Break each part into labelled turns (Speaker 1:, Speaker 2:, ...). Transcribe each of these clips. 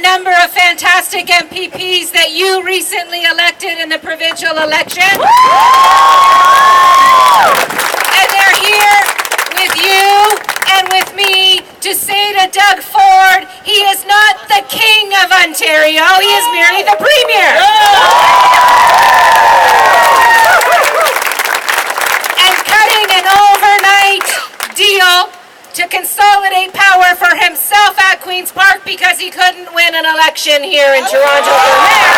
Speaker 1: number of fantastic MPPs that you recently elected in the provincial election. And they're here with you and with me to say to Doug Ford, he is not the king of Ontario, he is merely the premier. And cutting an overnight deal to consolidate power for himself at Queen's Park because he couldn't win an election here in Toronto for mayor.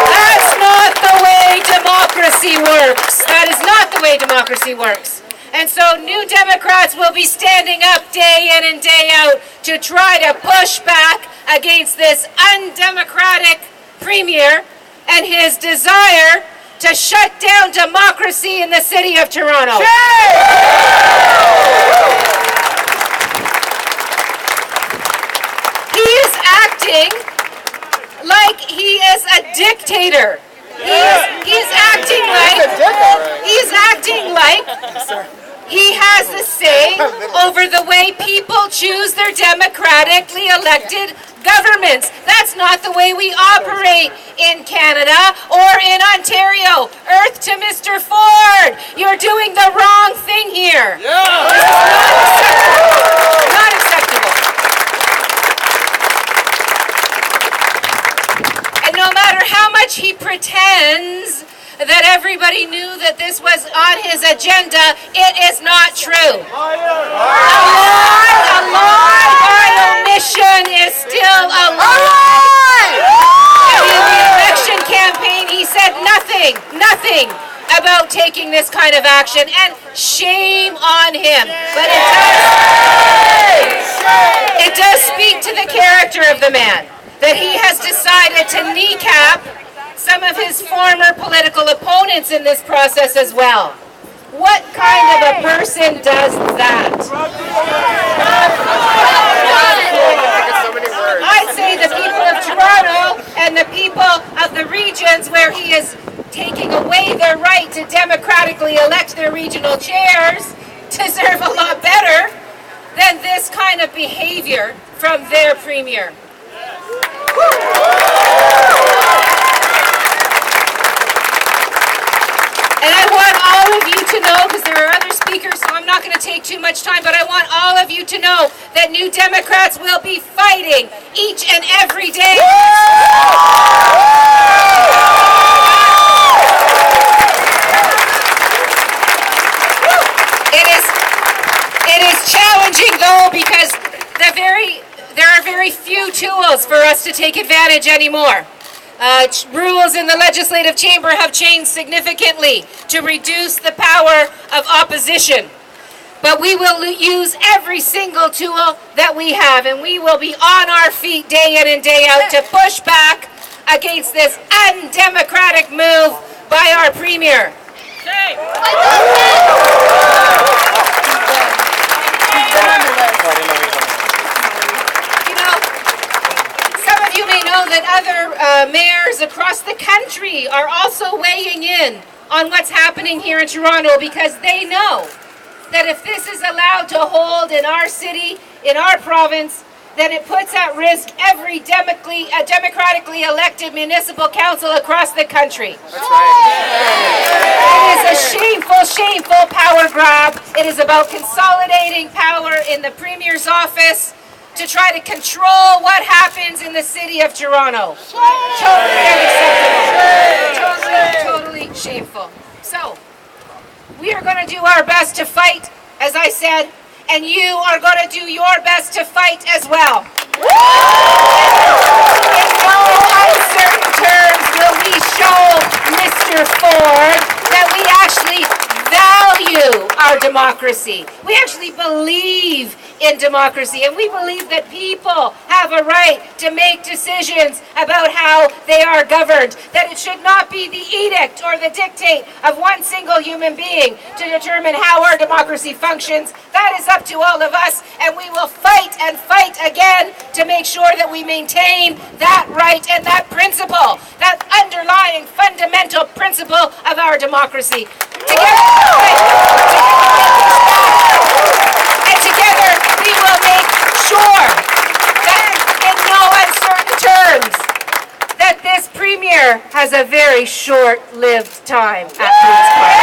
Speaker 1: That's not the way democracy works. That is not the way democracy works. And so New Democrats will be standing up day in and day out to try to push back against this undemocratic premier and his desire to shut down democracy in the city of Toronto. He is acting like he is a dictator. He's acting like he has the say over the way people choose their democratically elected governments. That's not the way we operate in Canada or in Ontario. Earth to Mr. Ford, you're doing the wrong thing here. This is not acceptable. And no matter how much he pretends that everybody knew that this was on his agenda, it is not true. A lie by omission is still a lie. And in the election campaign, he said nothing about taking this kind of action, and shame on him. But it does speak to the character of the man, that he has decided to kneecap some of his former political opponents in this process as well. What kind of a person does that? I'd say the people of Toronto and the people of the regions where he is taking away their right to democratically elect their regional chairs deserve a lot better than this kind of behavior from their premier. And I want all of you to know, because there are other speakers, so I'm not going to take too much time, but I want all of you to know that New Democrats will be fighting each and every day. It is challenging, though, because there are very few tools for us to take advantage anymore. Rules in the legislative chamber have changed significantly to reduce the power of opposition. But we will use every single tool that we have, and we will be on our feet day in and day out to push back against this undemocratic move by our premier. You may know that other mayors across the country are also weighing in on what's happening here in Toronto, because they know that if this is allowed to hold in our city, in our province, then it puts at risk every democratically elected municipal council across the country. That's right. It is a shameful power grab. It is about consolidating power in the premier's office to try to control what happens in the city of Toronto. Totally unacceptable. Totally shameful. So, we are going to do our best to fight, as I said, and you are going to do your best to fight as well. In no uncertain terms will we show Mr. Ford that we actually value our democracy. We actually believe in democracy, and we believe that people have a right to make decisions about how they are governed, that it should not be the edict or the dictate of one single human being to determine how our democracy functions. That is up to all of us, and we will fight and fight again to make sure that we maintain that right and that principle, that underlying fundamental principle of our democracy. Together we will make sure mayor has a very short-lived time at Queen's Park.